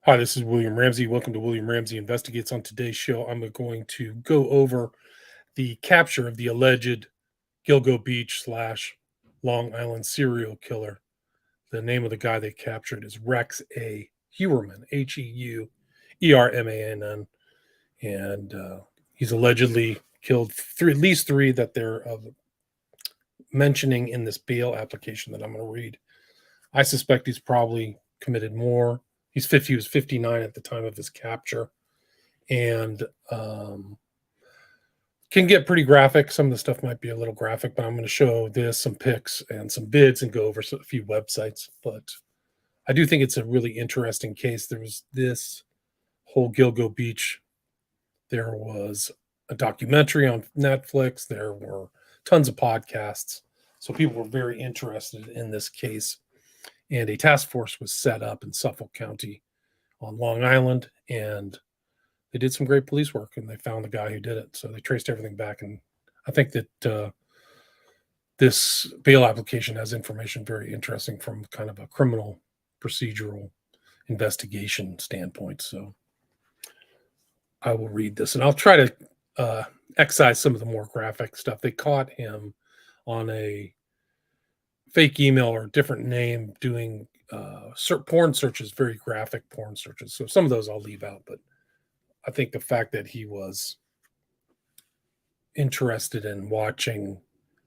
Hi, this is William Ramsey. Welcome to William Ramsey Investigates. On today's show, I'm going to go over the capture of the alleged Gilgo Beach slash Long Island serial killer. The name of the guy they captured is Rex A. Heuermann, Heuermann, and he's allegedly killed at least three that they're mentioning in this bail application that I'm going to read. I suspect he's probably committed more. He was 59 at the time of his capture, and can get pretty graphic. Some of the stuff might be a little graphic, but I'm going to show this, some pics and some vids, and go over a few websites. But I do think it's a really interesting case. There was this whole Gilgo Beach. There was a documentary on Netflix. There were tons of podcasts. So people were very interested in this case. And a task force was set up in Suffolk County on Long Island, and they did some great police work, and they found the guy who did it. So they traced everything back, and I think that this bail application has information very interesting from kind of a criminal procedural investigation standpoint. So I will read this, and I'll try to excise some of the more graphic stuff. They caught him on a fake email or a different name doing porn searches, very graphic porn searches. So some of those I'll leave out, but I think the fact that he was interested in watching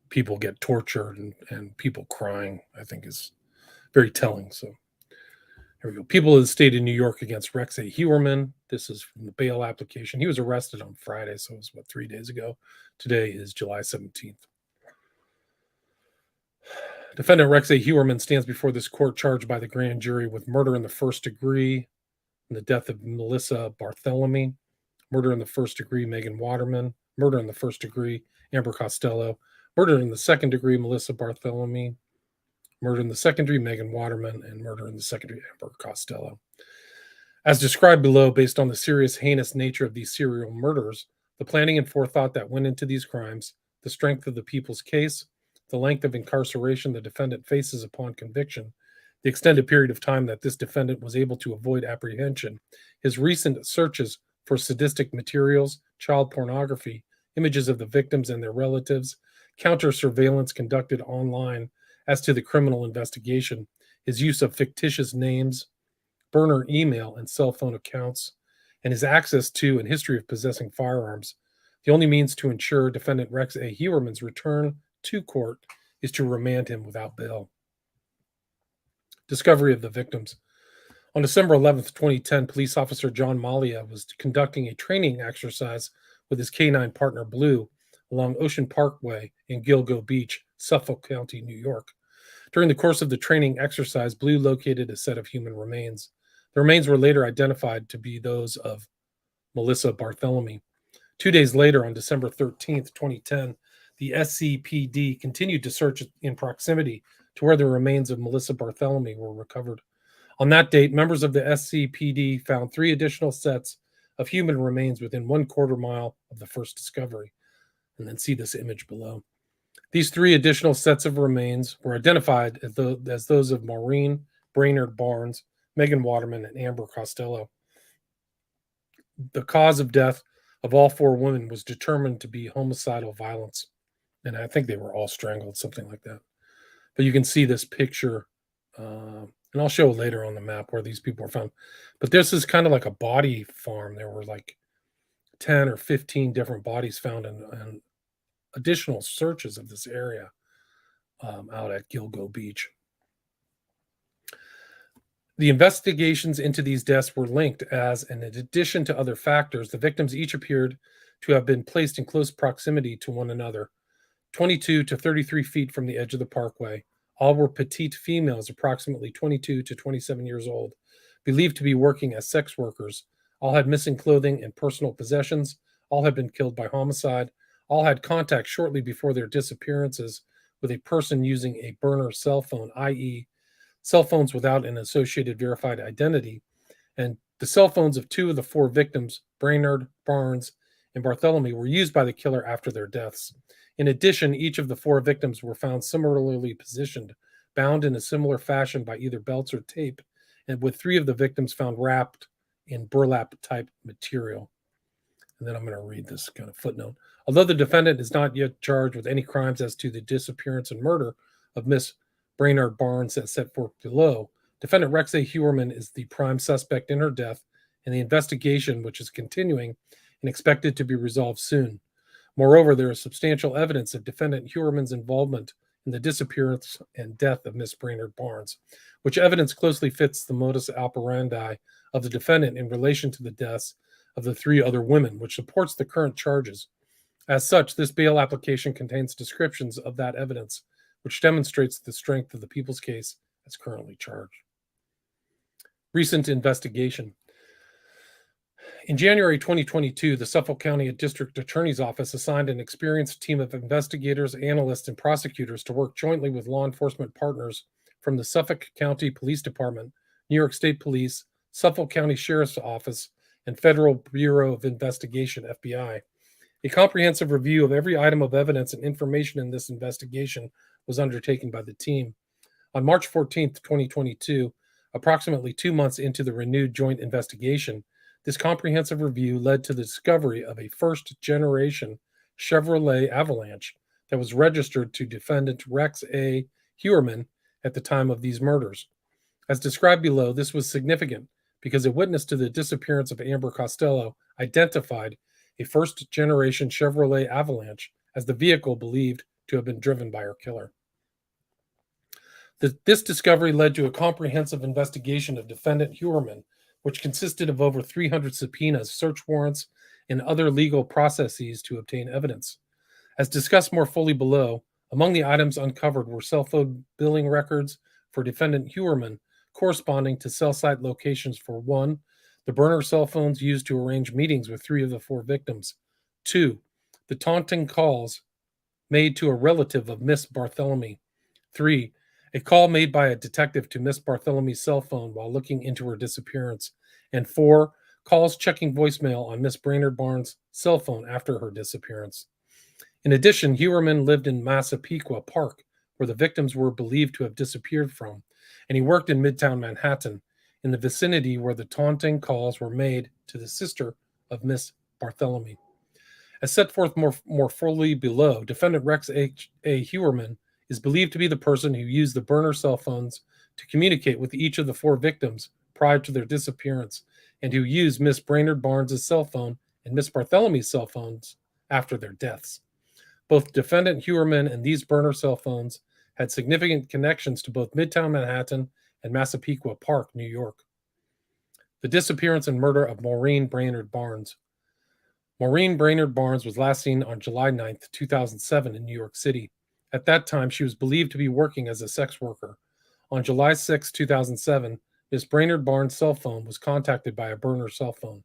people get tortured and people crying, I think is very telling. So here we go. People of the state of New York against Rex A. Heuermann. This is from the bail application. He was arrested on Friday, so it was, 3 days ago? Today is July 17th. Defendant Rex A. Heuermann stands before this court charged by the grand jury with murder in the first degree in the death of Melissa Barthelemy, murder in the first degree Megan Waterman, murder in the first degree Amber Costello, murder in the second degree Melissa Barthelemy, murder in the second degree Megan Waterman, and murder in the second degree Amber Costello. As described below, based on the serious, heinous nature of these serial murders, the planning and forethought that went into these crimes, the strength of the people's case, the length of incarceration the defendant faces upon conviction, the extended period of time that this defendant was able to avoid apprehension, his recent searches for sadistic materials, child pornography, images of the victims and their relatives, counter surveillance conducted online as to the criminal investigation, his use of fictitious names, burner email and cell phone accounts, and his access to and history of possessing firearms. The only means to ensure defendant Rex A. Heuermann's return to court is to remand him without bail. Discovery of the victims. On December 11th, 2010, police officer John Malia was conducting a training exercise with his canine partner Blue along Ocean Parkway in Gilgo Beach, Suffolk County, New York. During the course of the training exercise, Blue located a set of human remains. The remains were later identified to be those of Melissa Barthelemy. 2 days later, on December 13th, 2010, the SCPD continued to search in proximity to where the remains of Melissa Barthelemy were recovered. On that date, members of the SCPD found 3 additional sets of human remains within 1/4 mile of the first discovery. And then see this image below. These 3 additional sets of remains were identified as those of Maureen Brainerd Barnes, Megan Waterman, and Amber Costello. The cause of death of all 4 women was determined to be homicidal violence. And I think they were all strangled, something like that. But you can see this picture, and I'll show later on the map where these people were found. But this is kind of like a body farm. There were like 10 or 15 different bodies found in additional searches of this area out at Gilgo Beach. The investigations into these deaths were linked as, in addition to other factors, the victims each appeared to have been placed in close proximity to one another, 22 to 33 feet from the edge of the parkway. All were petite females, approximately 22 to 27 years old, believed to be working as sex workers. All had missing clothing and personal possessions. All had been killed by homicide. All had contact shortly before their disappearances with a person using a burner cell phone, i.e., cell phones without an associated verified identity. And the cell phones of 2 of the 4 victims, Brainerd, Barnes, and Barthelemy, were used by the killer after their deaths. In addition, each of the 4 victims were found similarly positioned, bound in a similar fashion by either belts or tape, and with 3 of the victims found wrapped in burlap type material. And then I'm going to read this kind of footnote. Although the defendant is not yet charged with any crimes as to the disappearance and murder of Miss Brainerd Barnes as set forth below, defendant Rex A. Heuermann is the prime suspect in her death in the investigation, which is continuing and expected to be resolved soon. Moreover, there is substantial evidence of defendant Heuermann's involvement in the disappearance and death of Miss Brainerd Barnes, which evidence closely fits the modus operandi of the defendant in relation to the deaths of the 3 other women, which supports the current charges. As such, this bail application contains descriptions of that evidence, which demonstrates the strength of the people's case as currently charged. Recent investigation. In January 2022, the Suffolk County District Attorney's Office assigned an experienced team of investigators, analysts, and prosecutors to work jointly with law enforcement partners from the Suffolk County Police Department, New York State Police, Suffolk County Sheriff's Office, and Federal Bureau of Investigation, FBI. A comprehensive review of every item of evidence and information in this investigation was undertaken by the team. On March 14, 2022, approximately 2 months into the renewed joint investigation, this comprehensive review led to the discovery of a first-generation Chevrolet Avalanche that was registered to defendant Rex A. Heuermann at the time of these murders. As described below, this was significant because a witness to the disappearance of Amber Costello identified a first-generation Chevrolet Avalanche as the vehicle believed to have been driven by her killer. This discovery led to a comprehensive investigation of defendant Heuermann, which consisted of over 300 subpoenas, search warrants, and other legal processes to obtain evidence. As discussed more fully below, among the items uncovered were cell phone billing records for defendant Heuermann corresponding to cell site locations for 1, the burner cell phones used to arrange meetings with 3 of the 4 victims, 2, the taunting calls made to a relative of Miss Bartholomew, 3, a call made by a detective to Miss Bartholomew's cell phone while looking into her disappearance, and 4, calls checking voicemail on Miss Brainerd Barnes' cell phone after her disappearance. In addition, Heuermann lived in Massapequa Park, where the victims were believed to have disappeared from, and he worked in Midtown Manhattan, in the vicinity where the taunting calls were made to the sister of Miss Bartholomew. As set forth more fully below, defendant Rex A. Heuermann is believed to be the person who used the burner cell phones to communicate with each of the 4 victims prior to their disappearance, and who used Miss Brainerd Barnes' cell phone and Miss Bartholomew's cell phones after their deaths. Both defendant Heuermann and these burner cell phones had significant connections to both Midtown Manhattan and Massapequa Park, New York. The disappearance and murder of Maureen Brainerd Barnes. Maureen Brainerd Barnes was last seen on July 9, 2007 in New York City. At that time, she was believed to be working as a sex worker. On July 6, 2007, Miss Brainerd Barnes' cell phone was contacted by a burner cell phone.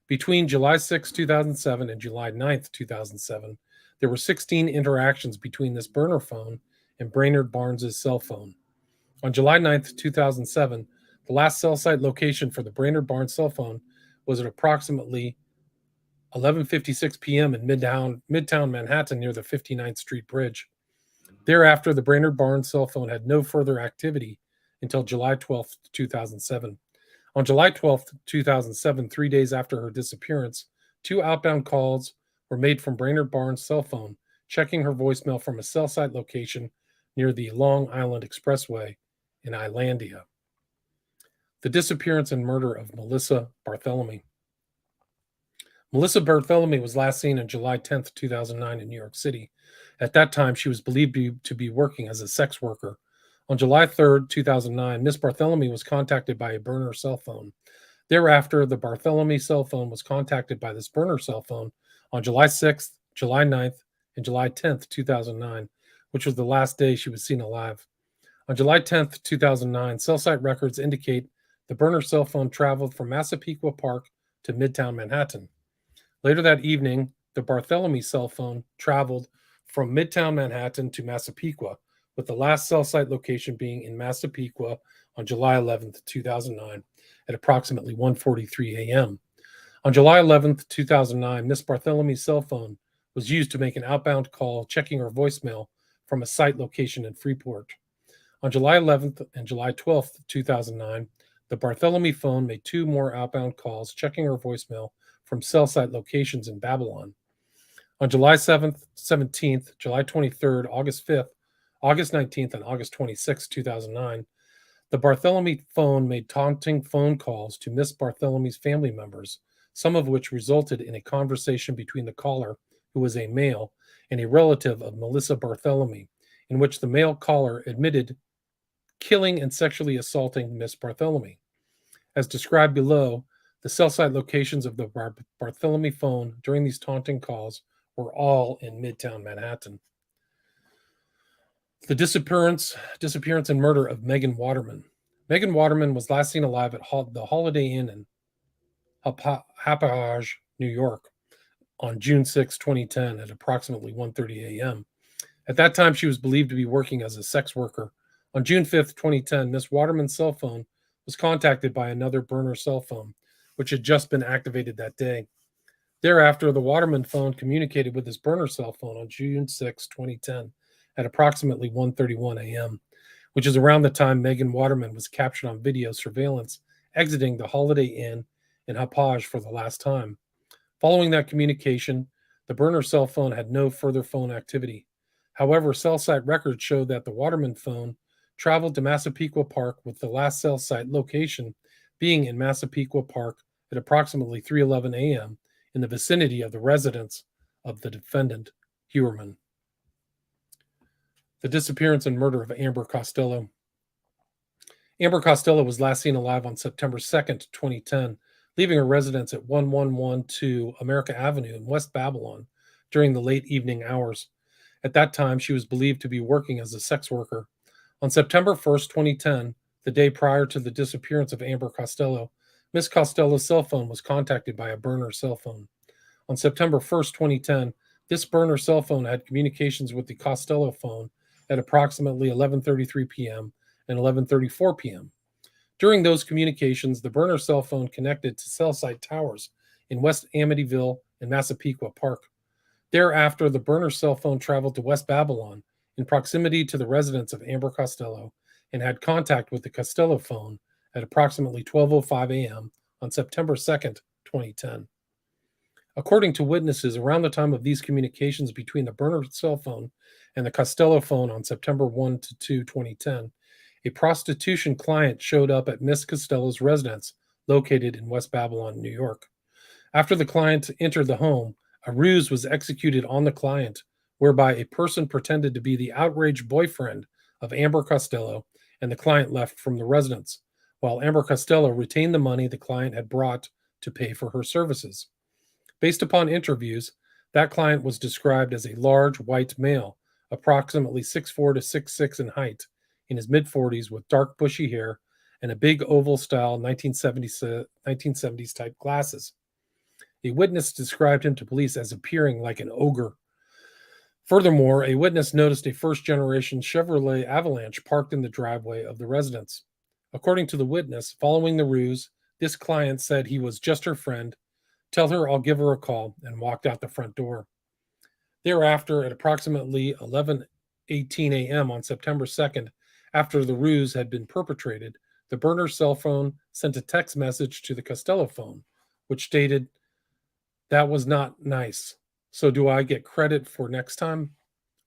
Between July 6, 2007 and July 9, 2007, there were 16 interactions between this burner phone and Brainerd Barnes' cell phone. On July 9, 2007, the last cell site location for the Brainerd Barnes cell phone was at approximately 11:56 p.m. in Midtown Manhattan near the 59th Street Bridge. Thereafter, the Brainerd Barnes cell phone had no further activity until July 12, 2007. On July 12, 2007, 3 days after her disappearance, 2 outbound calls were made from Brainerd Barnes' cell phone, checking her voicemail from a cell site location near the Long Island Expressway in Islandia. The disappearance and murder of Melissa Bartholomew. Melissa Bartholomew was last seen on July 10, 2009 in New York City. At that time, she was believed to be working as a sex worker. On July 3, 2009, Miss Bartholomew was contacted by a burner cell phone. Thereafter, the Bartholomew cell phone was contacted by this burner cell phone on July 6th, July 9th, and July 10th, 2009, which was the last day she was seen alive. On July 10th, 2009, cell site records indicate the burner cell phone traveled from Massapequa Park to Midtown Manhattan. Later that evening, the Bartholomew cell phone traveled from Midtown Manhattan to Massapequa, with the last cell site location being in Massapequa on July 11, 2009, at approximately 1:43 a.m. On July 11, 2009, Miss Bartholomew's cell phone was used to make an outbound call checking her voicemail from a site location in Freeport. On July 11th and July 12th, 2009, the Bartholomew phone made 2 more outbound calls, checking her voicemail from cell site locations in Babylon. On July 7th, 17th, July 23rd, August 5th, August 19th, and August 26th, 2009, the Bartholomew phone made taunting phone calls to Miss Bartholomew's family members, some of which resulted in a conversation between the caller, who was a male, and a relative of Melissa Bartholomew, in which the male caller admitted killing and sexually assaulting Miss Bartholomew. As described below, the cell site locations of the Bartholomew phone during these taunting calls were all in Midtown Manhattan. The disappearance and murder of Megan Waterman. Megan Waterman was last seen alive at the Holiday Inn in Hauppauge, New York, on June 6, 2010, at approximately 1:30 a.m. At that time, she was believed to be working as a sex worker. On June 5th, 2010, Miss Waterman's cell phone was contacted by another burner cell phone, which had just been activated that day. Thereafter, the Waterman phone communicated with his burner cell phone on June 6, 2010, at approximately 1:31 a.m., which is around the time Megan Waterman was captured on video surveillance exiting the Holiday Inn in Hauppauge for the last time. Following that communication, the burner cell phone had no further phone activity. However, cell site records show that the Waterman phone traveled to Massapequa Park, with the last cell site location being in Massapequa Park at approximately 3:11 a.m. in the vicinity of the residence of the defendant, Heuermann. The disappearance and murder of Amber Costello. Amber Costello was last seen alive on September 2nd, 2010, leaving her residence at 1112 America Avenue in West Babylon during the late evening hours. At that time, she was believed to be working as a sex worker. On September 1st, 2010, the day prior to the disappearance of Amber Costello, Miss Costello's cell phone was contacted by a burner cell phone. On September 1st, 2010, this burner cell phone had communications with the Costello phone at approximately 11:33 p.m. and 11:34 p.m. During those communications, the burner cell phone connected to cell site towers in West Amityville and Massapequa Park. Thereafter, the burner cell phone traveled to West Babylon in proximity to the residence of Amber Costello and had contact with the Costello phone at approximately 12:05 a.m. on September 2nd, 2010. According to witnesses, around the time of these communications between the burner cell phone and the Costello phone on September 1 to 2, 2010, a prostitution client showed up at Miss Costello's residence located in West Babylon, New York. After the client entered the home, a ruse was executed on the client, whereby a person pretended to be the outraged boyfriend of Amber Costello, and the client left from the residence, while Amber Costello retained the money the client had brought to pay for her services. Based upon interviews, that client was described as a large white male, approximately 6'4" to 6'6" in height, in his mid-40s, with dark bushy hair and a big oval-style 1970s type glasses. A witness described him to police as appearing like an ogre. Furthermore, a witness noticed a first-generation Chevrolet Avalanche parked in the driveway of the residence. According to the witness, following the ruse, this client said he was just her friend, tell her I'll give her a call, and walked out the front door. Thereafter, at approximately 11:18 a.m. on September 2nd, after the ruse had been perpetrated, the burner cell phone sent a text message to the Costello phone, which stated, "That was not nice. So do I get credit for next time?"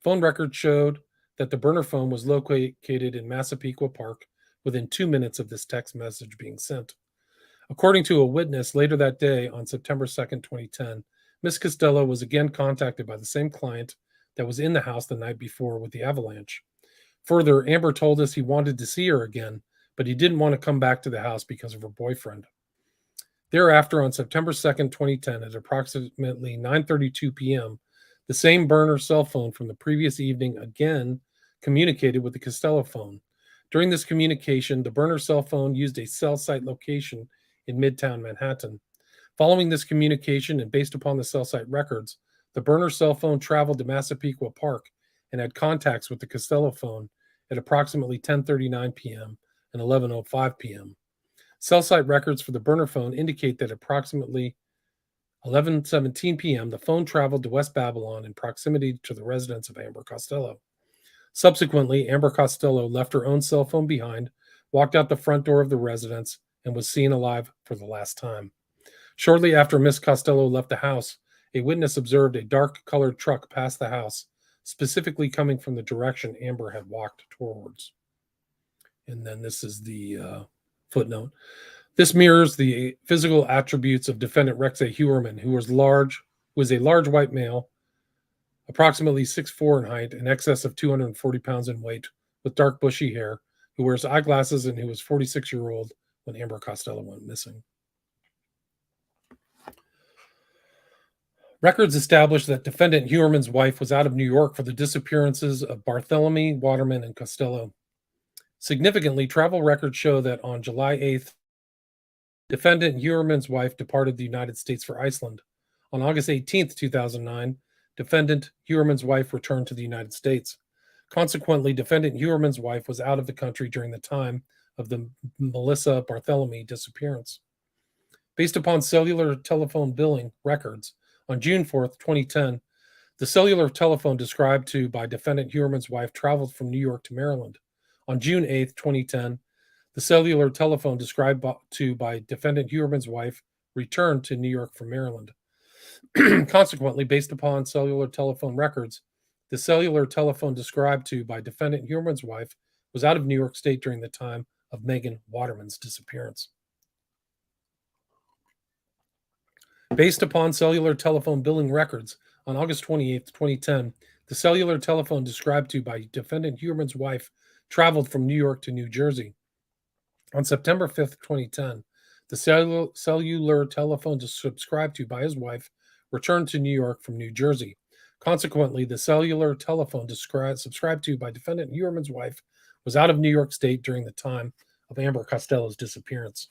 Phone records showed that the burner phone was located in Massapequa Park within 2 minutes of this text message being sent. According to a witness, later that day, on September 2nd, 2010, Miss Costello was again contacted by the same client that was in the house the night before with the avalanche. Further, Amber told us he wanted to see her again, but he didn't want to come back to the house because of her boyfriend. Thereafter, on September 2nd, 2010, at approximately 9:32 p.m., the same burner cell phone from the previous evening again communicated with the Costello phone. During this communication, the burner cell phone used a cell site location in Midtown Manhattan. Following this communication and based upon the cell site records, the burner cell phone traveled to Massapequa Park and had contacts with the Costello phone at approximately 10:39 p.m. and 11:05 p.m. Cell site records for the burner phone indicate that approximately 11:17 p.m. the phone traveled to West Babylon in proximity to the residence of Amber Costello. Subsequently, Amber Costello left her own cell phone behind, walked out the front door of the residence, and was seen alive for the last time. Shortly after Miss Costello left the house, a witness observed a dark-colored truck pass the house, specifically coming from the direction Amber had walked towards. And then this is the footnote. This mirrors the physical attributes of defendant Rex A. Heuermann, who was a large white male, approximately 6'4" in height, in excess of 240 pounds in weight, with dark bushy hair, who wears eyeglasses and who was 46-year-old when Amber Costello went missing. Records established that defendant Heuermann's wife was out of New York for the disappearances of Barthélemy, Waterman, and Costello. Significantly, travel records show that on July 8th, defendant Heuermann's wife departed the United States for Iceland. On August 18th, 2009, defendant Heuermann's wife returned to the United States. Consequently, defendant Heuermann's wife was out of the country during the time of the Melissa Barthélemy disappearance. Based upon cellular telephone billing records, on June 4th, 2010, the cellular telephone described to by defendant Heuermann's wife traveled from New York to Maryland. On June 8th, 2010, the cellular telephone described to by defendant Heuermann's wife returned to New York from Maryland. Consequently, based upon cellular telephone records, the cellular telephone described to by defendant Heuermann's wife was out of New York State during the time of Megan Waterman's disappearance. Based upon cellular telephone billing records, on August 28, 2010, the cellular telephone described to by defendant Heuermann's wife traveled from New York to New Jersey. On September 5th, 2010, the cellular telephone subscribed to by his wife returned to New York from New Jersey. Consequently, the cellular telephone subscribed to by defendant Heuermann's wife was out of New York State during the time of Amber Costello's disappearance.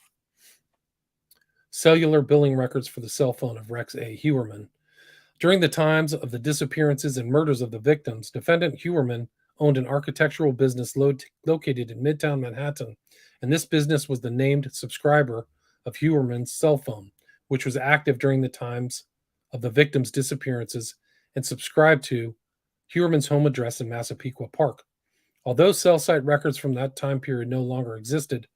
Cellular billing records for the cell phone of Rex A. Heuermann. During the times of the disappearances and murders of the victims, defendant Heuermann owned an architectural business located in Midtown Manhattan, and this business was the named subscriber of Heuermann's cell phone, which was active during the times of the victims' disappearances and subscribed to Heuermann's home address in Massapequa Park. Although cell site records from that time period no longer existed,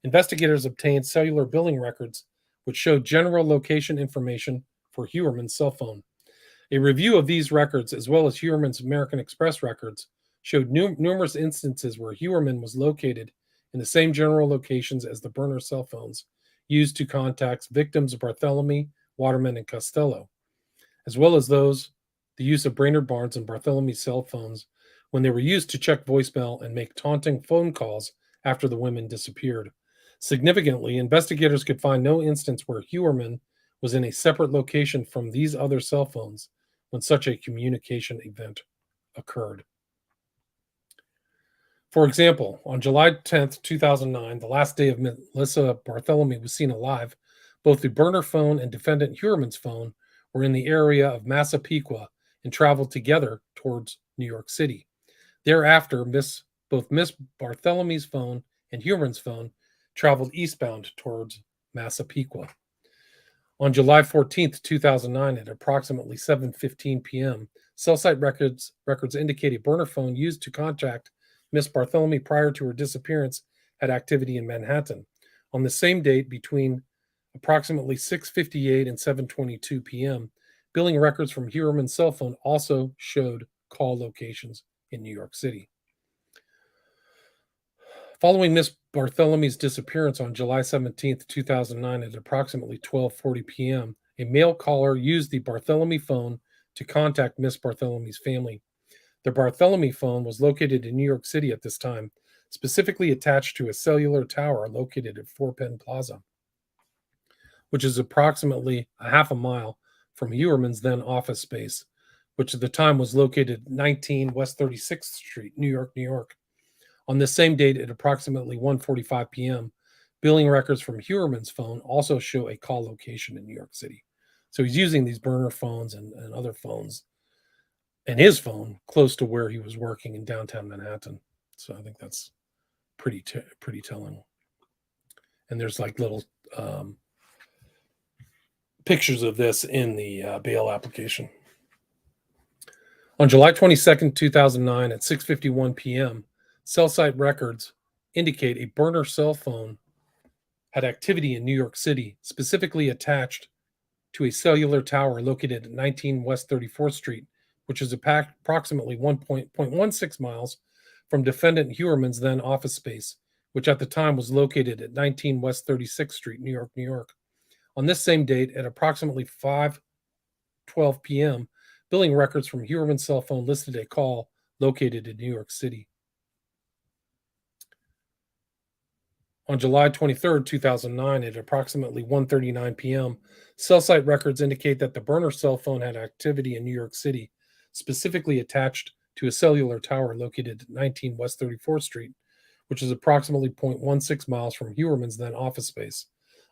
investigators obtained cellular billing records which showed general location information for Heuermann's cell phone. A review of these records, as well as Heuermann's American Express records, showed numerous instances where Heuermann was located in the same general locations as the burner cell phones used to contact victims of Barthélemy, Waterman, and Costello, as well as the use of Brainerd Barnes and Barthélemy's cell phones when they were used to check voicemail and make taunting phone calls after the women disappeared. Significantly, investigators could find no instance where Heuermann was in a separate location from these other cell phones when such a communication event occurred. For example, on July 10th, 2009, the last day of Melissa Barthélemy was seen alive, both the burner phone and defendant Heuermann's phone were in the area of Massapequa and traveled together towards New York City. Thereafter, both Miss Barthélemy's phone and Heuermann's phone traveled eastbound towards Massapequa. On July 14th, 2009, at approximately 7:15 p.m., cell site records indicate a burner phone used to contact Miss Barthélemy prior to her disappearance had activity in Manhattan. On the same date, between approximately 6:58 and 7:22 p.m., billing records from Heuermann's cell phone also showed call locations in New York City. Following Miss Barthélemy's disappearance on July 17, 2009, at approximately 12:40 p.m., a male caller used the Barthélemy phone to contact Miss Barthélemy's family. The Barthélemy phone was located in New York City at this time, specifically attached to a cellular tower located at Fort Penn Plaza, which is approximately a half a mile from Heuermann's then office space, which at the time was located at 19 West 36th Street, New York, New York. On this same date at approximately 1:45 p.m., billing records from Heuermann's phone also show a call location in New York City. So he's using these burner phones and other phones and his phone close to where he was working in downtown Manhattan. So I think that's pretty telling. And there's like little pictures of this in the bail application. On July 22nd, 2009, at 6:51 p.m., cell site records indicate a burner cell phone had activity in New York City, specifically attached to a cellular tower located at 19 West 34th Street, which is approximately 1.16 miles from defendant Heuermann's then office space, which at the time was located at 19 West 36th Street, New York, New York. On this same date, at approximately 5:12 p.m., billing records from Heuermann's cell phone listed a call located in New York City. On July 23, 2009, at approximately 1:39 p.m., cell site records indicate that the burner cell phone had activity in New York City, specifically attached to a cellular tower located at 19 West 34th Street, which is approximately 0.16 miles from Heuermann's then office space.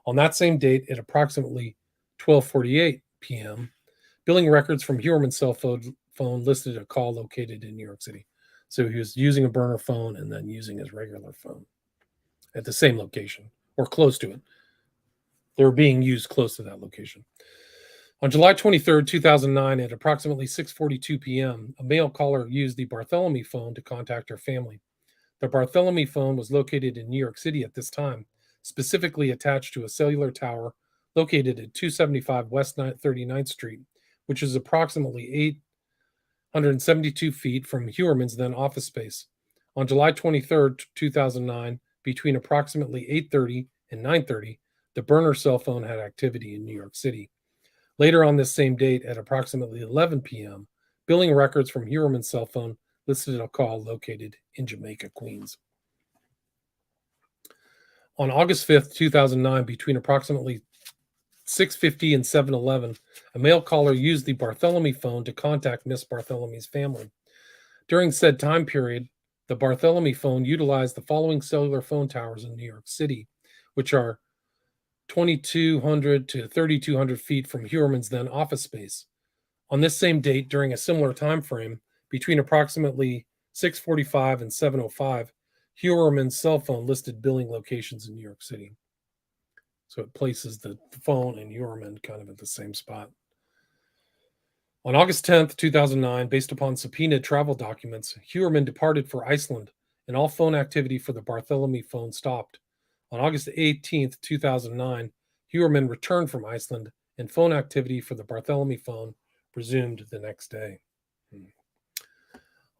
On that same date, at approximately 12:48 p.m., billing records from Heuermann's cell phone listed a call located in New York City. So he was using a burner phone and then using his regular phone at the same location or close to it. They were being used close to that location. On July 23, 2009, at approximately 6:42 p.m., a male caller used the Bartholomew phone to contact her family. The Bartholomew phone was located in New York City at this time, specifically attached to a cellular tower located at 275 West 39th Street, which is approximately 872 feet from Heuermann's then office space. On July 23, 2009, between approximately 8:30 and 9:30, the burner cell phone had activity in New York City. Later on this same date, at approximately 11 p.m., billing records from Heuermann's cell phone listed a call located in Jamaica, Queens. On August 5th, 2009, between approximately 6:50 and 7:11, a male caller used the Bartholomew phone to contact Miss Bartholomew's family. During said time period, the Bartholomew phone utilized the following cellular phone towers in New York City, which are 2,200 to 3,200 feet from Heuermann's then office space. On this same date, during a similar time frame, between approximately 6:45 and 7:05, Heuermann's cell phone listed billing locations in New York City. So it places the phone and Heuermann kind of at the same spot. On August 10th, 2009, based upon subpoenaed travel documents, Heuermann departed for Iceland, and all phone activity for the Bartholomew phone stopped. On August 18th, 2009, Heuermann returned from Iceland, and phone activity for the Bartholomew phone resumed the next day.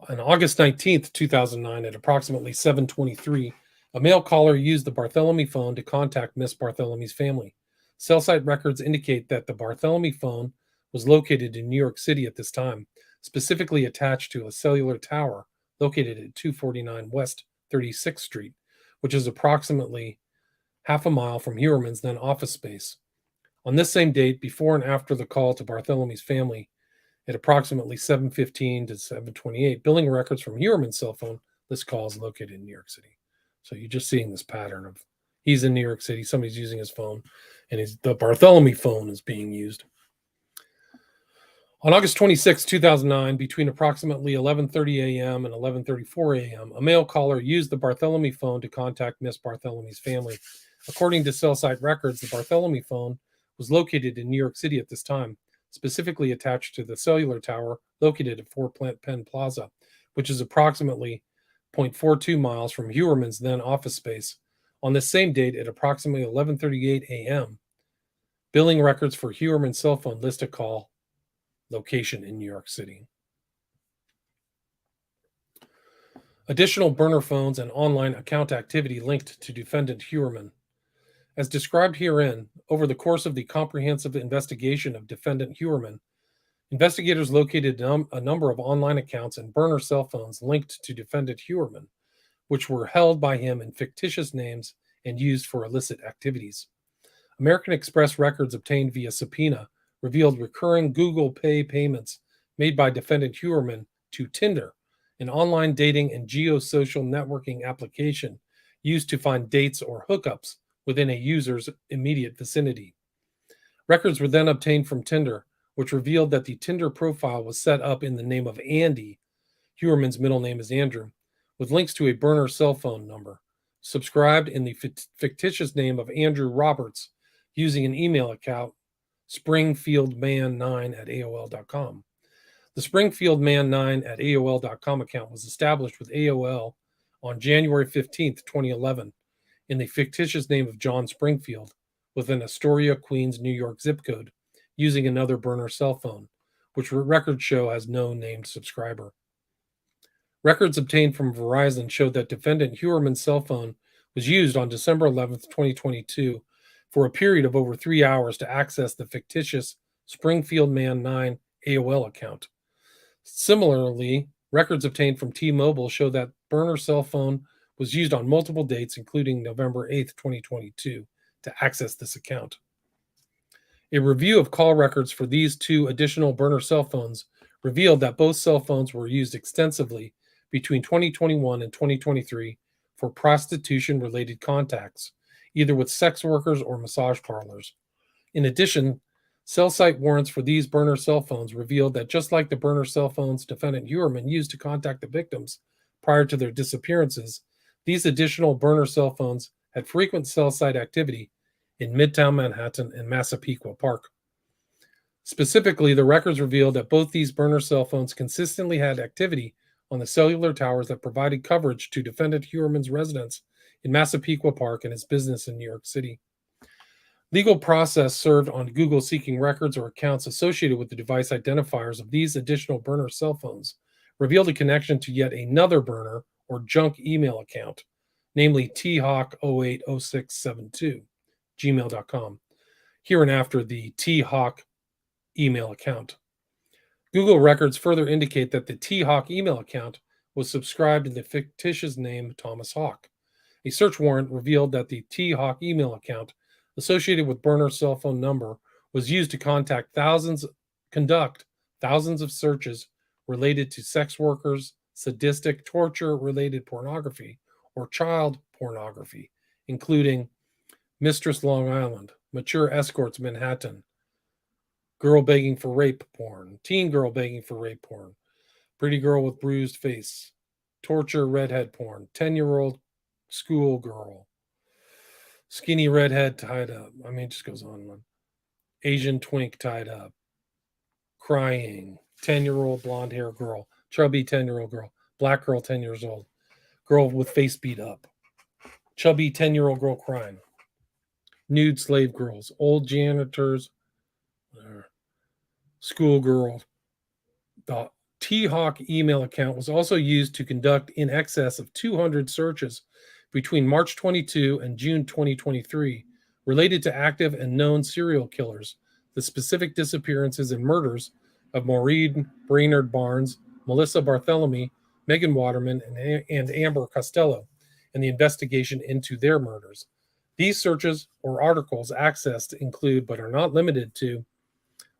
On August 19th, 2009, at approximately 7:23, a male caller used the Bartholomew phone to contact Miss Bartholomew's family. Cell site records indicate that the Bartholomew phone was located in New York City at this time, specifically attached to a cellular tower located at 249 West 36th Street, which is approximately half a mile from Heuermann's then office space. On this same date, before and after the call to Bartholomew's family, at approximately 7:15 to 7:28, billing records from Heuermann's cell phone list calls located in New York City. So you're just seeing this pattern of he's in New York City, somebody's using his phone, and the Bartholomew phone is being used. On August 26, 2009, between approximately 11:30 a.m. and 11:34 a.m., a male caller used the Bartholomew phone to contact Miss Bartholomew's family. According to cell site records, the Bartholomew phone was located in New York City at this time, specifically attached to the cellular tower located at 4 Penn Plaza, which is approximately 0.42 miles from Heuermann's then office space. On this same date, at approximately 11:38 a.m., billing records for Heuermann's cell phone list a call location in New York City. Additional burner phones and online account activity linked to defendant Heuermann. As described herein, over the course of the comprehensive investigation of defendant Heuermann, investigators located a number of online accounts and burner cell phones linked to defendant Heuermann, which were held by him in fictitious names and used for illicit activities. American Express records obtained via subpoena revealed recurring Google Pay payments made by defendant Heuermann to Tinder, an online dating and geosocial networking application used to find dates or hookups within a user's immediate vicinity. Records were then obtained from Tinder, which revealed that the Tinder profile was set up in the name of Andy, Heuermann's middle name is Andrew, with links to a burner cell phone number, subscribed in the fictitious name of Andrew Roberts, using an email account, springfieldman9@aol.com. The springfieldman9@aol.com account was established with AOL on January 15th, 2011, in the fictitious name of John Springfield with an Astoria, Queens, New York zip code using another burner cell phone, which records show has no named subscriber. Records obtained from Verizon showed that defendant Heuermann's cell phone was used on December 11th, 2022, for a period of over 3 hours to access the fictitious Springfield Man 9 AOL account. Similarly, records obtained from T-Mobile show that burner cell phone was used on multiple dates, including November 8th, 2022, to access this account. A review of call records for these two additional burner cell phones revealed that both cell phones were used extensively between 2021 and 2023 for prostitution-related contacts, either with sex workers or massage parlors. In addition, cell site warrants for these burner cell phones revealed that just like the burner cell phones defendant Heuermann used to contact the victims prior to their disappearances, these additional burner cell phones had frequent cell site activity in Midtown Manhattan and Massapequa Park. Specifically, the records revealed that both these burner cell phones consistently had activity on the cellular towers that provided coverage to defendant Heuermann's residence in Massapequa Park and his business in New York City. Legal process served on Google seeking records or accounts associated with the device identifiers of these additional burner cell phones revealed a connection to yet another burner or junk email account, namely thawk080672, gmail.com, hereinafter the thawk email account. Google records further indicate that the thawk email account was subscribed in the fictitious name Thomas Hawk. A search warrant revealed that the thawk email account associated with burner cell phone number was used to conduct thousands of searches related to sex workers, sadistic torture-related pornography, or child pornography, including Mistress Long Island, Mature Escorts Manhattan, Girl Begging for Rape porn, Teen Girl Begging for Rape porn, Pretty Girl with Bruised Face, Torture Redhead porn, 10-year-old schoolgirl, Skinny redhead tied up. I mean, it just goes on and on. Asian twink tied up. Crying. 10-year-old blonde hair girl. Chubby 10-year-old girl. Black girl 10 years old. Girl with face beat up. Chubby 10-year-old girl crying. Nude slave girls. Old janitors. Schoolgirl. The T-Hawk email account was also used to conduct in excess of 200 searches between March 22 and June 2023 related to active and known serial killers, the specific disappearances and murders of Maureen Brainerd Barnes, Melissa Bartholomew, Megan Waterman, and Amber Costello, and the investigation into their murders. These searches or articles accessed include, but are not limited to,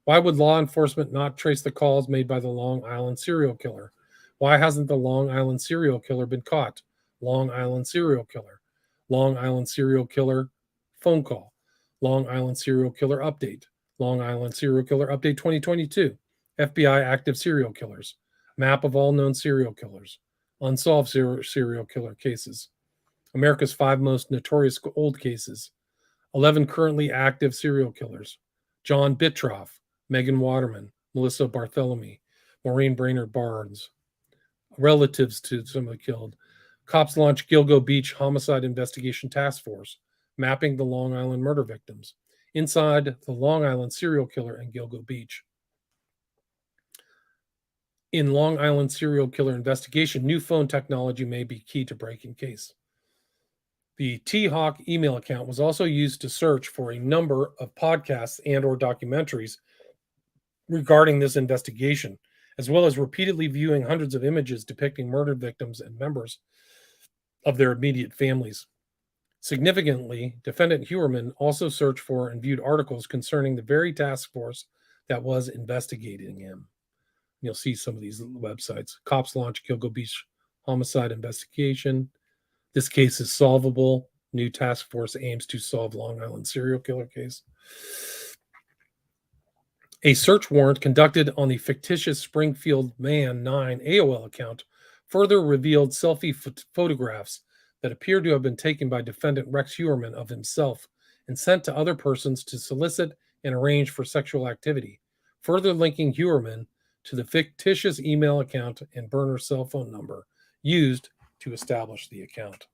why would law enforcement not trace the calls made by the Long Island serial killer? Why hasn't the Long Island serial killer been caught? Long Island serial killer. Long Island serial killer phone call. Long Island serial killer update. Long Island serial killer update 2022. FBI active serial killers. Map of all known serial killers. Unsolved serial killer cases. America's 5 most notorious old cases. 11 currently active serial killers. John Bittroff. Megan Waterman, Melissa Bartholomew, Maureen Brainerd Barnes, relatives to some of the killed. Cops launch Gilgo Beach Homicide Investigation Task Force, mapping the Long Island murder victims. Inside the Long Island serial killer and Gilgo Beach. In Long Island serial killer investigation, new phone technology may be key to breaking case. The T-Hawk email account was also used to search for a number of podcasts and or documentaries regarding this investigation, as well as repeatedly viewing hundreds of images depicting murdered victims and members of their immediate families. Significantly, defendant Heuermann also searched for and viewed articles concerning the very task force that was investigating him. You'll see some of these websites. Cops launch Gilgo Beach homicide investigation. This case is solvable. New task force aims to solve Long Island serial killer case. A search warrant conducted on the fictitious Springfield Man 9 AOL account further revealed selfie photographs that appeared to have been taken by defendant Rex Heuermann of himself and sent to other persons to solicit and arrange for sexual activity, further linking Heuermann to the fictitious email account and burner cell phone number used to establish the account.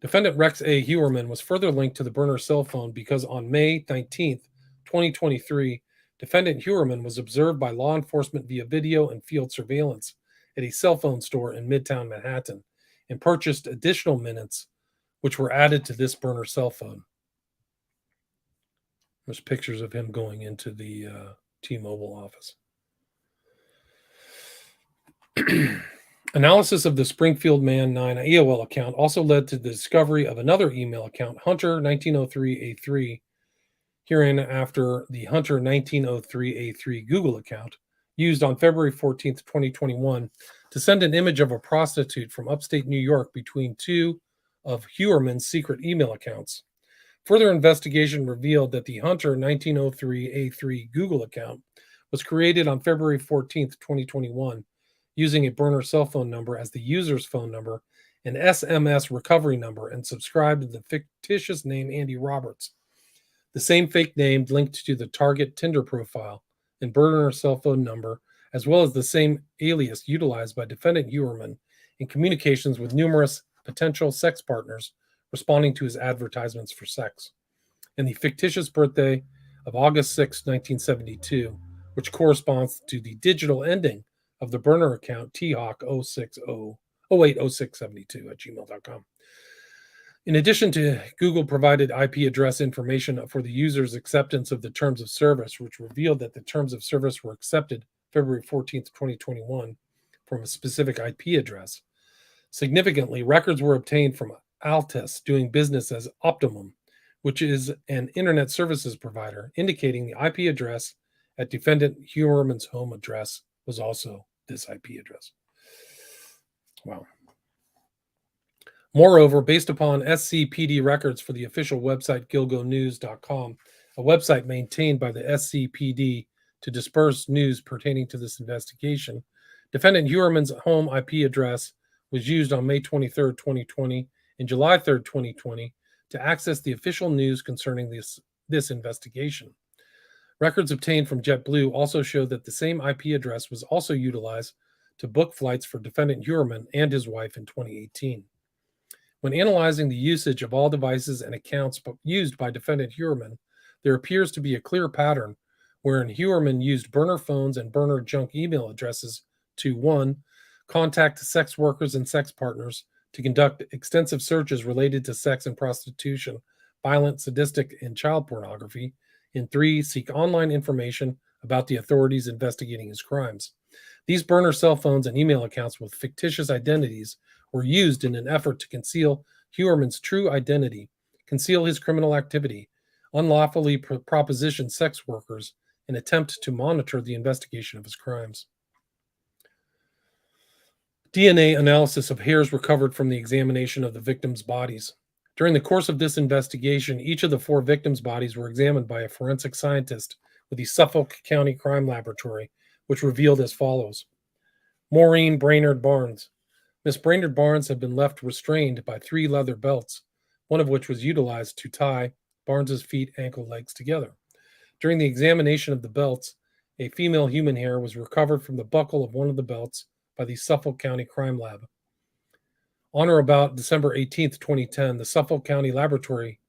Defendant Rex A. Heuermann was further linked to the burner cell phone because on May 19th, 2023, defendant Heuermann was observed by law enforcement via video and field surveillance at a cell phone store in Midtown Manhattan and purchased additional minutes, which were added to this burner cell phone. There's pictures of him going into the T-Mobile office. Analysis of the Springfield Man 9 AOL account also led to the discovery of another email account, Hunter1903A3, herein after the Hunter1903A3 Google account, used on February 14th, 2021, to send an image of a prostitute from upstate New York between two of Heuermann's secret email accounts. Further investigation revealed that the Hunter1903A3 Google account was created on February 14th, 2021, using a burner cell phone number as the user's phone number and SMS recovery number, and subscribed to the fictitious name Andy Roberts. The same fake name linked to the target Tinder profile and burner cell phone number, as well as the same alias utilized by defendant Heuermann in communications with numerous potential sex partners responding to his advertisements for sex, and the fictitious birthday of August 6, 1972, which corresponds to the digital ending of the burner account thawk060080672 at gmail.com. In addition to Google provided IP address information for the user's acceptance of the terms of service, which revealed that the terms of service were accepted February 14th, 2021 from a specific IP address. Significantly, records were obtained from Altus doing business as Optimum, which is an internet services provider, indicating the IP address at defendant Heuermann's home address was also this IP address. Wow. Moreover, based upon SCPD records for the official website gilgonews.com, a website maintained by the SCPD to disperse news pertaining to this investigation, defendant Heuermann's home IP address was used on May 23rd, 2020 and July 3rd, 2020 to access the official news concerning this investigation. Records obtained from JetBlue also showed that the same IP address was also utilized to book flights for defendant Heuermann and his wife in 2018. When analyzing the usage of all devices and accounts used by defendant Heuermann, there appears to be a clear pattern wherein Heuermann used burner phones and burner junk email addresses to 1. Contact sex workers and sex partners to conduct extensive searches related to sex and prostitution, violent, sadistic, and child pornography, and 3. Seek online information about the authorities investigating his crimes. These burner cell phones and email accounts with fictitious identities were used in an effort to conceal Heuermann's true identity, conceal his criminal activity, unlawfully proposition sex workers, and attempt to monitor the investigation of his crimes. DNA analysis of hairs recovered from the examination of the victims' bodies. During the course of this investigation, each of the 4 victims' bodies were examined by a forensic scientist with the Suffolk County Crime Laboratory, which revealed as follows. Maureen Brainerd Barnes. Miss Brainerd Barnes had been left restrained by 3 leather belts, one of which was utilized to tie Barnes's feet, ankle, legs together. During the examination of the belts, a female human hair was recovered from the buckle of one of the belts by the Suffolk County Crime Lab. On or about December 18th, 2010, the Suffolk County Laboratory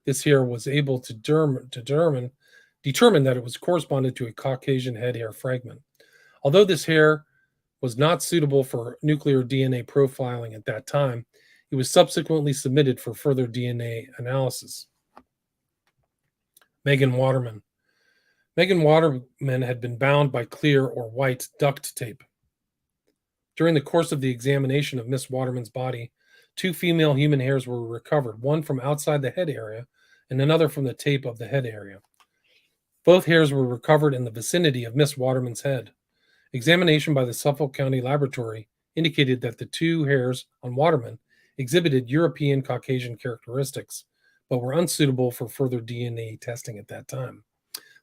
this hair was able to determine that it was corresponded to a Caucasian head hair fragment. Although this hair was not suitable for nuclear DNA profiling at that time, it was subsequently submitted for further DNA analysis. Megan Waterman. Megan Waterman had been bound by clear or white duct tape. During the course of the examination of Miss Waterman's body, 2 female human hairs were recovered, one from outside the head area and another from the tape of the head area. Both hairs were recovered in the vicinity of Miss Waterman's head. Examination by the Suffolk County Laboratory indicated that the 2 hairs on Waterman exhibited European Caucasian characteristics, but were unsuitable for further DNA testing at that time.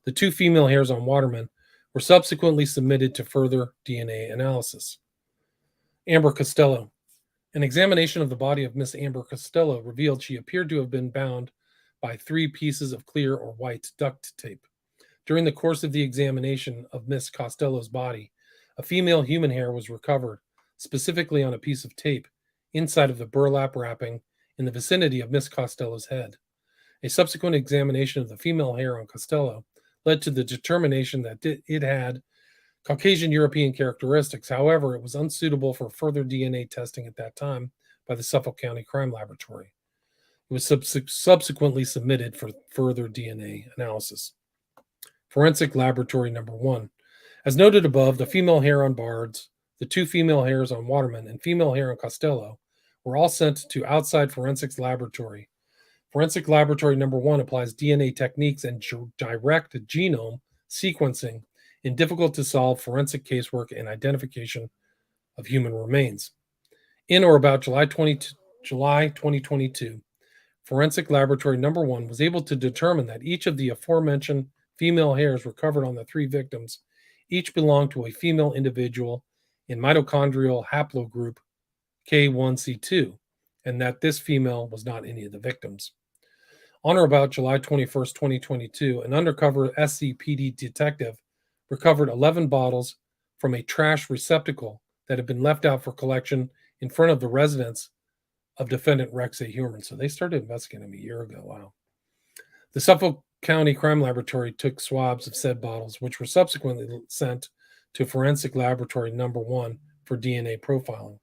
The 2 female hairs on Waterman were subsequently submitted to further DNA analysis. Amber Costello. An examination of the body of Miss Amber Costello revealed she appeared to have been bound by 3 pieces of clear or white duct tape. During the course of the examination of Miss Costello's body, a female human hair was recovered, specifically on a piece of tape, inside of the burlap wrapping in the vicinity of Miss Costello's head. A subsequent examination of the female hair on Costello led to the determination that it had Caucasian European characteristics. However, it was unsuitable for further DNA testing at that time by the Suffolk County Crime Laboratory. It was subsequently submitted for further DNA analysis. Forensic Laboratory Number 1. As noted above, the female hair on Bards, the two female hairs on Waterman, and female hair on Costello were all sent to outside forensics laboratory. Forensic Laboratory Number 1 applies DNA techniques and direct genome sequencing in difficult-to-solve forensic casework and identification of human remains. In or about July 2022, Forensic Laboratory Number 1 was able to determine that each of the aforementioned female hairs recovered on the three victims each belonged to a female individual in mitochondrial haplogroup K1C2, and that this female was not any of the victims. On or about July 21st, 2022, an undercover SCPD detective recovered 11 bottles from a trash receptacle that had been left out for collection in front of the residence of defendant Rex A. Heuermann. So they started investigating him a year ago. Wow. The Suffolk County Crime Laboratory took swabs of said bottles, which were subsequently sent to Forensic Laboratory Number 1 for DNA profiling.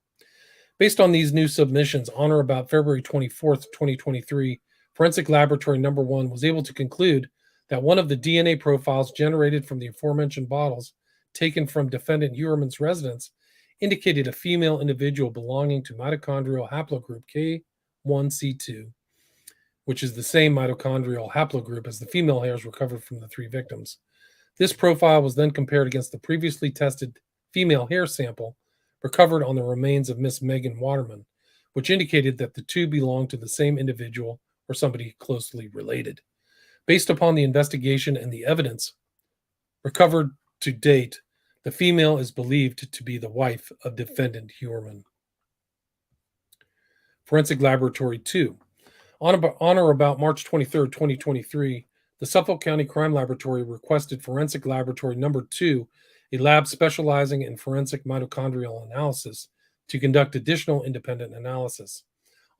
Based on these new submissions, on or about February 24th, 2023, Forensic Laboratory Number 1 was able to conclude that one of the DNA profiles generated from the aforementioned bottles taken from defendant Heuermann's residence indicated a female individual belonging to mitochondrial haplogroup K1C2, which is the same mitochondrial haplogroup as the female hairs recovered from the three victims. This profile was then compared against the previously tested female hair sample recovered on the remains of Miss Megan Waterman, which indicated that the two belonged to the same individual or somebody closely related. Based upon the investigation and the evidence recovered to date, the female is believed to be the wife of defendant Heuermann. Forensic Laboratory 2. On or about March 23rd, 2023, the Suffolk County Crime Laboratory requested Forensic Laboratory Number 2, a lab specializing in forensic mitochondrial analysis, to conduct additional independent analysis.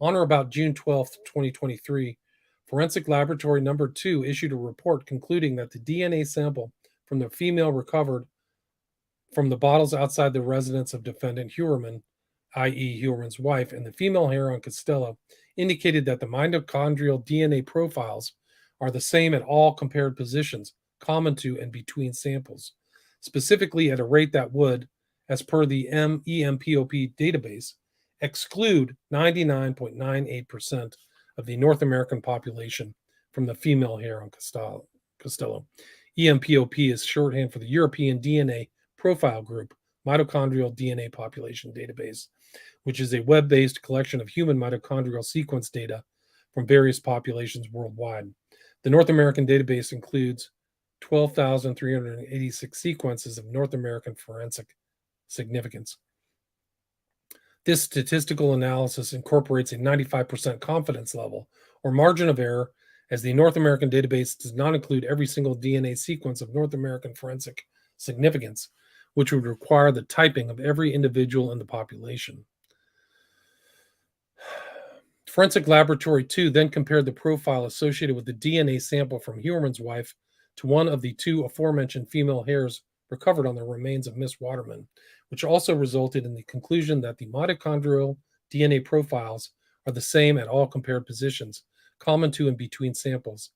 On or about June 12th, 2023, Forensic Laboratory Number 2 issued a report concluding that the DNA sample from the female recovered from the bottles outside the residence of defendant Heuermann, i.e. Heuermann's wife, and the female hair on Costello indicated that the mitochondrial DNA profiles are the same at all compared positions, common to and between samples, specifically at a rate that would, as per the EMPOP database, exclude 99.98% of the North American population from the female hair on Costello. EMPOP is shorthand for the European DNA Profile Group Mitochondrial DNA Population Database, which is a web-based collection of human mitochondrial sequence data from various populations worldwide. The North American database includes 12,386 sequences of North American forensic significance. This statistical analysis incorporates a 95% confidence level, or margin of error, as the North American database does not include every single DNA sequence of North American forensic significance, which would require the typing of every individual in the population. Forensic Laboratory 2 then compared the profile associated with the DNA sample from Heuermann's wife to one of the two aforementioned female hairs recovered on the remains of Miss Waterman, which also resulted in the conclusion that the mitochondrial DNA profiles are the same at all compared positions, common to and between samples,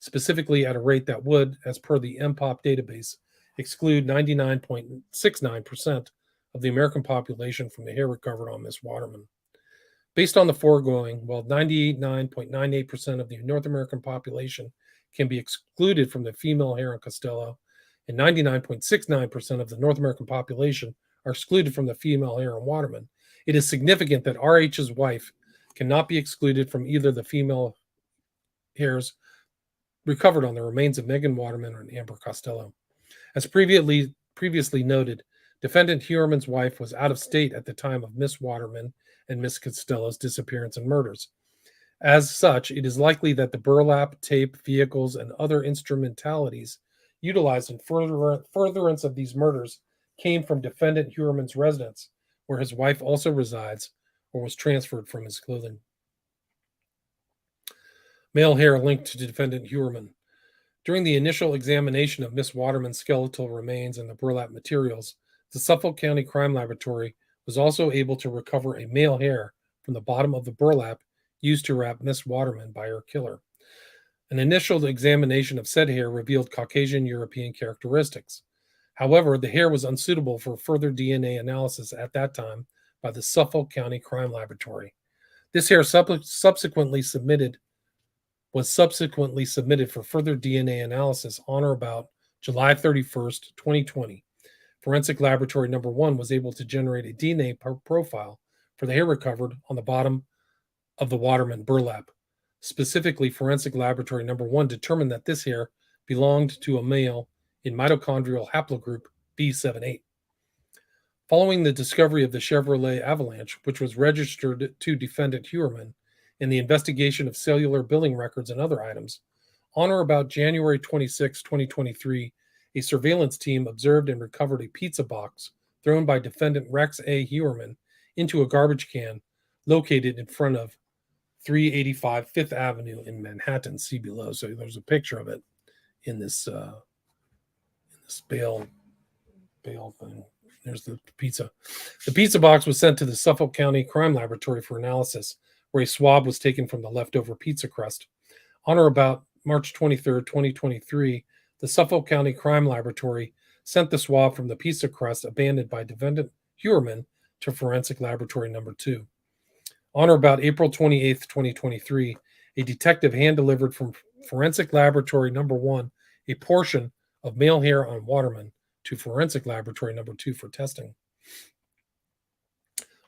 specifically at a rate that would, as per the MPOP database, exclude 99.69% of the American population from the hair recovered on Miss Waterman. Based on the foregoing, while 99.98% of the North American population can be excluded from the female hair on Costello, and 99.69% of the North American population are excluded from the female hair on Waterman, it is significant that RH's wife cannot be excluded from either the female hairs recovered on the remains of Megan Waterman and Amber Costello. As previously noted, defendant Heuermann's wife was out of state at the time of Miss Waterman and Miss Costello's disappearance and murders. As such, it is likely that the burlap, tape, vehicles, and other instrumentalities utilized in furtherance of these murders came from defendant Heuermann's residence, where his wife also resides, or was transferred from his clothing. Male hair linked to defendant Heuermann. During the initial examination of Miss Waterman's skeletal remains and the burlap materials, the Suffolk County Crime Laboratory was also able to recover a male hair from the bottom of the burlap used to wrap Miss Waterman by her killer. An initial examination of said hair revealed Caucasian European characteristics. However, the hair was unsuitable for further DNA analysis at that time by the Suffolk County Crime Laboratory. This hair was subsequently submitted for further DNA analysis on or about July 31st, 2020. Forensic Laboratory Number 1 was able to generate a DNA profile for the hair recovered on the bottom of the Waterman burlap. Specifically, Forensic Laboratory Number 1 determined that this hair belonged to a male in mitochondrial haplogroup B78. Following the discovery of the Chevrolet Avalanche, which was registered to defendant Heuermann, in the investigation of cellular billing records and other items, on or about January 26, 2023, a surveillance team observed and recovered a pizza box thrown by defendant Rex A. Heuermann into a garbage can located in front of 385 Fifth Avenue in Manhattan. See below. So there's a picture of it in this bail thing. There's the pizza. The pizza box was sent to the Suffolk County Crime Laboratory for analysis, where a swab was taken from the leftover pizza crust. On or about March 23, 2023, the Suffolk County Crime Laboratory sent the swab from the pizza crust abandoned by defendant Heuermann to Forensic Laboratory Number 2. On or about April 28, 2023, a detective hand-delivered from Forensic Laboratory Number 1 a portion of male hair on Waterman to Forensic Laboratory Number 2 for testing.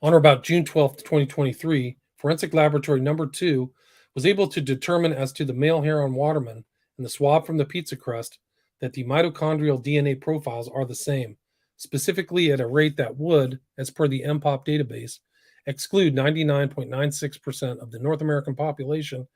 On or about June 12, 2023, Forensic Laboratory Number 2 was able to determine as to the male hair on Waterman and the swab from the pizza crust that the mitochondrial DNA profiles are the same, specifically at a rate that would, as per the MPOP database, exclude 99.96% of the North American population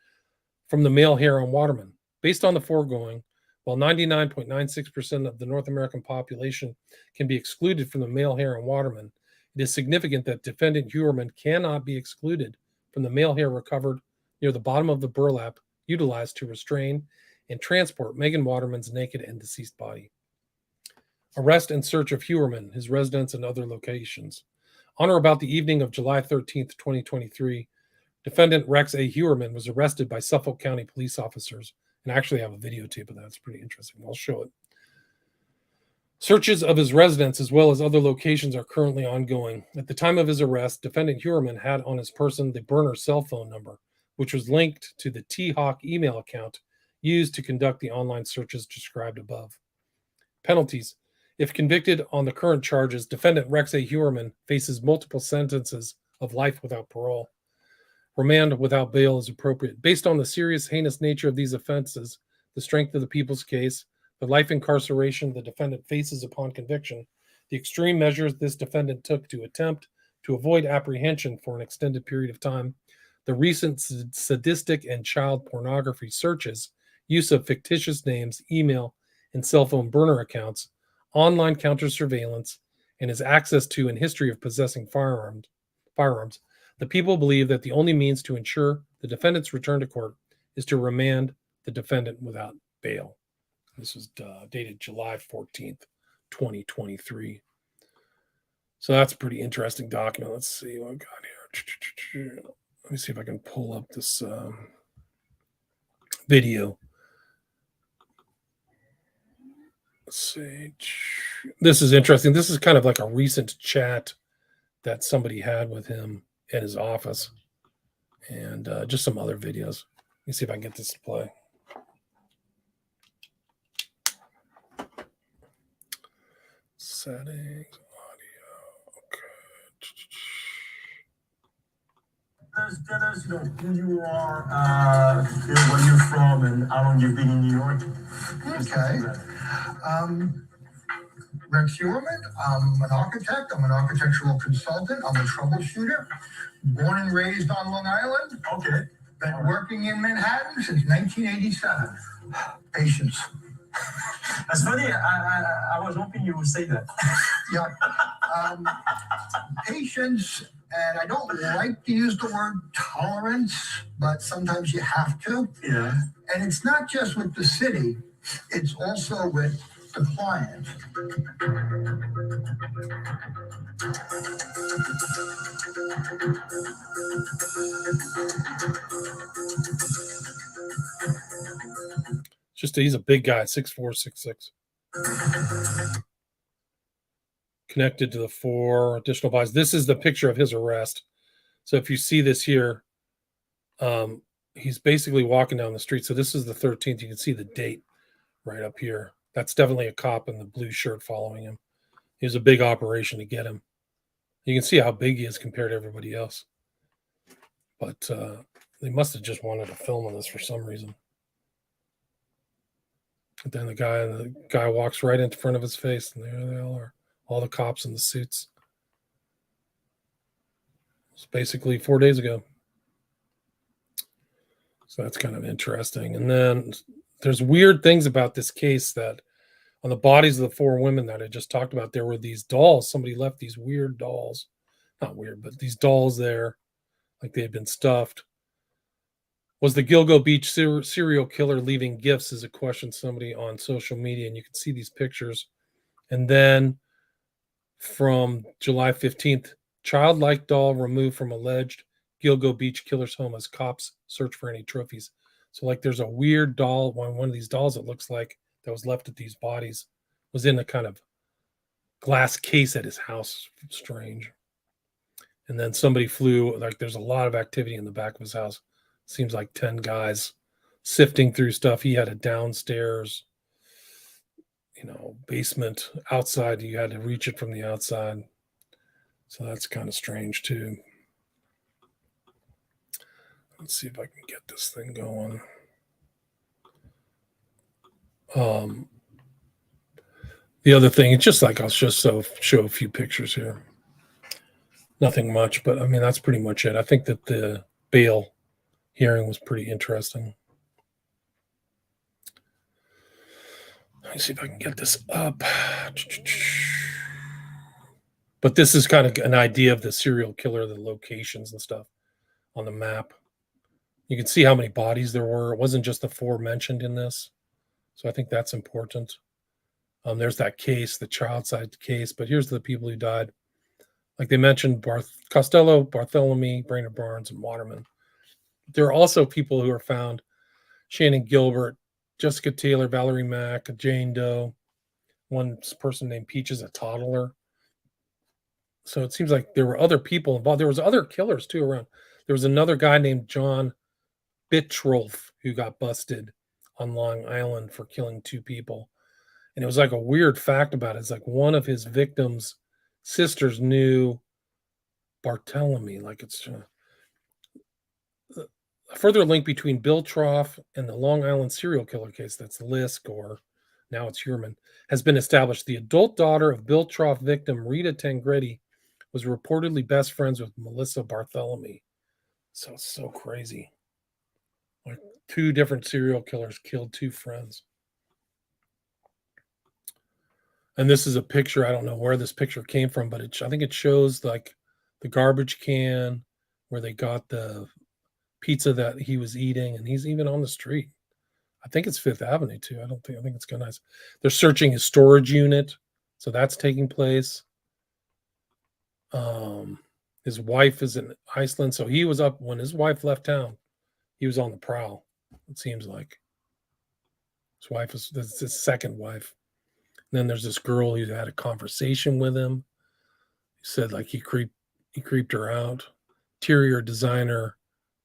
from the male hair on Waterman. Based on the foregoing, while 99.96% of the North American population can be excluded from the male hair on Waterman, it is significant that defendant Heuermann cannot be excluded from the male hair recovered near the bottom of the burlap utilized to restrain and transport Megan Waterman's naked and deceased body. Arrest and search of Heuermann, his residence, and other locations. On or about the evening of July 13, 2023, defendant Rex A. Heuermann was arrested by Suffolk County police officers. And I actually have a videotape of that. It's pretty interesting. I'll show it. Searches of his residence as well as other locations are currently ongoing. At the time of his arrest, defendant Heuermann had on his person the burner cell phone number, which was linked to the T-Hawk email account used to conduct the online searches described above. Penalties. If convicted on the current charges, defendant Rex A. Heuermann faces multiple sentences of life without parole. Remand without bail is appropriate. Based on the serious, heinous nature of these offenses, the strength of the people's case, the life incarceration the defendant faces upon conviction, the extreme measures this defendant took to attempt to avoid apprehension for an extended period of time, the recent sadistic and child pornography searches, use of fictitious names, email, and cell phone burner accounts, online counter surveillance, and his access to and history of possessing firearms, the people believe that the only means to ensure the defendant's return to court is to remand the defendant without bail. This was dated July 14th, 2023. So that's a pretty interesting document. Let's see what I've got here. Let me see if I can pull up this video. Let's see. This is interesting. This is kind of like a recent chat that somebody had with him at his office, and just some other videos. Let me see if I can get this to play. Settings, audio, okay. Tell us, who you are, where you're from, and how long you've been in New York. Okay. Rex Heuermann. I'm an architect. I'm an architectural consultant. I'm a troubleshooter. Born and raised on Long Island. Okay. Been working in Manhattan since 1987. Patience. That's funny. I was hoping you would say that. Yeah. Patience, and I don't like to use the word tolerance, but sometimes you have to. Yeah. And it's not just with the city, it's also with the client. He's a big guy, 6'4", 6'6". Connected to the 4 additional bodies. This is the picture of his arrest. So if you see this here, he's basically walking down the street. So this is the 13th. You can see the date right up here. That's definitely a cop in the blue shirt following him. It was a big operation to get him. You can see how big he is compared to everybody else. But they must have just wanted to film on this for some reason. But then the guy walks right in front of his face, and there they all are. All the cops in the suits. It's basically 4 days ago. So that's kind of interesting. And then there's weird things about this case that on the bodies of the 4 women that I just talked about, there were these dolls. Somebody left these weird dolls. Not weird, but these dolls there, like they had been stuffed. Was the Gilgo Beach serial killer leaving gifts is a question somebody on social media, and you can see these pictures. And then from July 15th, childlike doll removed from alleged Gilgo Beach killer's home as cops search for any trophies. So like there's a weird doll, one of these dolls it looks like that was left at these bodies was in a kind of glass case at his house. Strange. And then somebody flew, like there's a lot of activity in the back of his house. Seems like 10 guys sifting through stuff. He had a downstairs, basement outside. You had to reach it from the outside. So that's kind of strange too. Let's see if I can get this thing going. The other thing, it's just like I'll just show a few pictures here. Nothing much, but I mean, that's pretty much it. I think that the bail hearing was pretty interesting. Let me see if I can get this up. But this is kind of an idea of the serial killer, the locations and stuff on the map. You can see how many bodies there were. It wasn't just the 4 mentioned in this. So I think that's important. There's that case, the child side case, but here's the people who died. Like they mentioned, Costello, Bartholomew, Brainerd Barnes, and Waterman. There are also people who are found: Shannon Gilbert, Jessica Taylor, Valerie Mack, Jane Doe, one person named Peaches, a toddler. So it seems like there were other people involved. There was other killers too around. There was another guy named John Bittrolf who got busted on Long Island for killing 2 people. And it was like a weird fact about it. It's like one of his victims' sisters knew Bartholomew. Like it's a further link between Bill Troff and the Long Island serial killer case, that's Lisk, or now it's Heuermann, has been established. The adult daughter of Bill Troff victim Rita Tangretti was reportedly best friends with Melissa Bartholomew. So it's so crazy. Like 2 different serial killers killed 2 friends. And this is a picture. I don't know where this picture came from, but I think it shows like the garbage can where they got the pizza that he was eating, and he's even on the street. I think it's 5th Avenue too. I think it's kind of nice. They're searching his storage unit, so that's taking place. His wife is in Iceland, so he was up when his wife left town. He was on the prowl. It seems like his wife is his second wife. And then there's this girl who had a conversation with him. He said like he creeped her out. Interior designer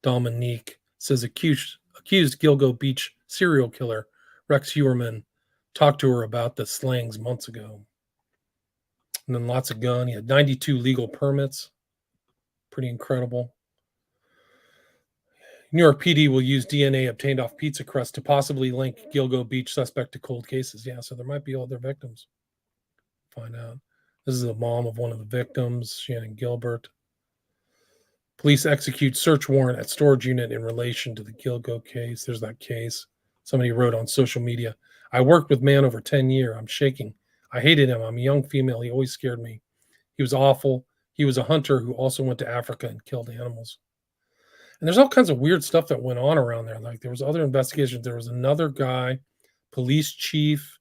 Dominique says accused Gilgo Beach serial killer Rex Heuermann talked to her about the slangs months ago. And then lots of gun. He had 92 legal permits. Pretty incredible. New York PD will use DNA obtained off pizza crust to possibly link Gilgo Beach suspect to cold cases. Yeah, so there might be other victims. Find out. This is the mom of one of the victims, Shannon Gilbert. Police execute search warrant at storage unit in relation to the Gilgo case. There's that case. Somebody wrote on social media, I worked with man over 10 years. I'm shaking. I hated him. I'm a young female. He always scared me. He was awful. He was a hunter who also went to Africa and killed animals. And there's all kinds of weird stuff that went on around there. Like there was other investigations. There was another guy, police chief,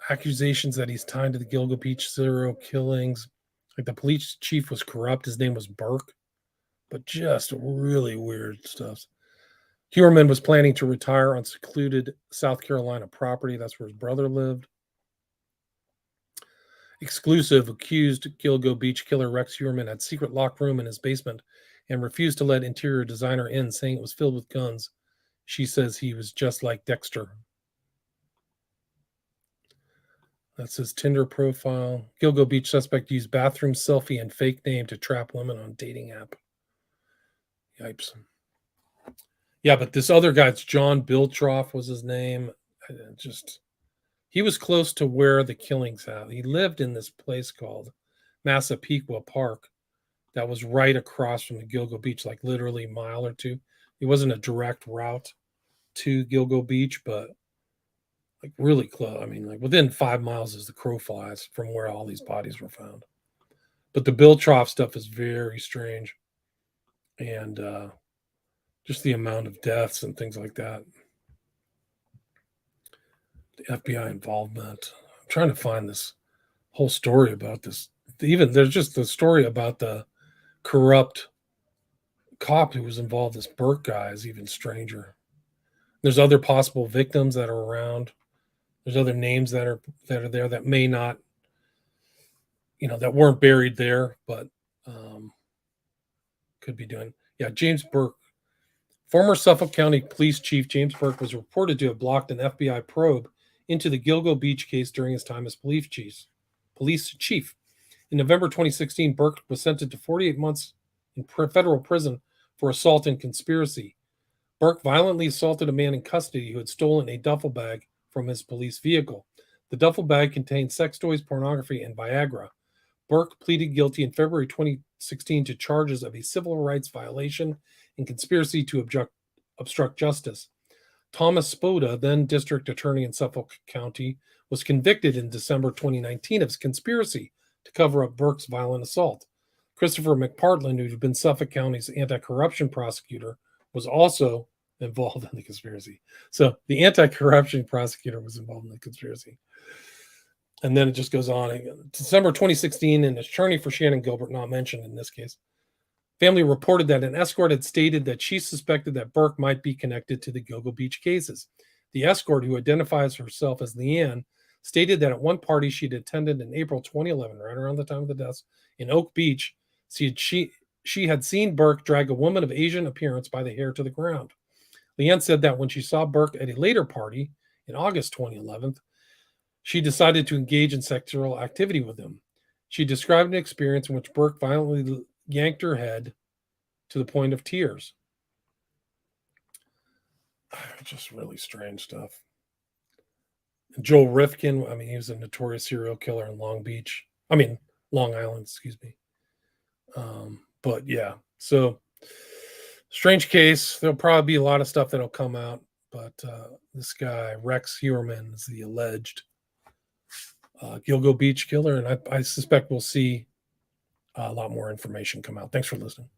accusations that he's tied to the Gilgo Beach serial killings. Like the police chief was corrupt. His name was Burke, but just really weird stuff. Heuermann was planning to retire on secluded South Carolina property. That's where his brother lived. Exclusive accused Gilgo Beach killer Rex Heuermann had secret locked room in his basement and refused to let interior designer in, saying it was filled with guns. She says he was just like Dexter. That's his Tinder profile. Gilgo Beach suspect used bathroom selfie and fake name to trap women on dating app. Yipes. Yeah, but this other guy's John Biltroff was his name. He was close to where the killings happened. He lived in this place called Massapequa Park that was right across from the Gilgo Beach, like literally a mile or two. It wasn't a direct route to Gilgo Beach, but like really close. I mean, like within 5 miles as the crow flies from where all these bodies were found. But the Biltroff stuff is very strange. And just the amount of deaths and things like that. The FBI involvement. I'm trying to find this whole story about this. Even there's just the story about the corrupt cop who was involved. This Burke guy is even stranger. There's other possible victims that are around. There's other names that are there that may not, that weren't buried there, but could be doing. Yeah, James Burke. Former Suffolk County Police Chief James Burke was reported to have blocked an FBI probe into the Gilgo Beach case during his time as police chief. In November 2016, Burke was sentenced to 48 months in federal prison for assault and conspiracy. Burke violently assaulted a man in custody who had stolen a duffel bag from his police vehicle. The duffel bag contained sex toys, pornography, and Viagra. Burke pleaded guilty in February 2016 to charges of a civil rights violation and conspiracy to obstruct justice. Thomas Spoda, then district attorney in Suffolk County, was convicted in December 2019 of conspiracy to cover up Burke's violent assault. Christopher McPartland, who had been Suffolk County's anti-corruption prosecutor, was also involved in the conspiracy. So the anti-corruption prosecutor was involved in the conspiracy. And then it just goes on. December 2016, an attorney for Shannon Gilbert, not mentioned in this case, family reported that an escort had stated that she suspected that Burke might be connected to the Gilgo Beach cases. The escort, who identifies herself as Leanne, stated that at one party she'd attended in April 2011, right around the time of the deaths, in Oak Beach, she had seen Burke drag a woman of Asian appearance by the hair to the ground. Leanne said that when she saw Burke at a later party in August 2011, she decided to engage in sexual activity with him. She described an experience in which Burke violently yanked her head to the point of tears. Just really strange stuff. Joel Rifkin, he was a notorious serial killer in Long Island, excuse me. But yeah, so strange case. There'll probably be a lot of stuff that'll come out, but this guy, Rex Heuermann, is the alleged Gilgo Beach killer, and I suspect we'll see a lot more information come out. Thanks for listening.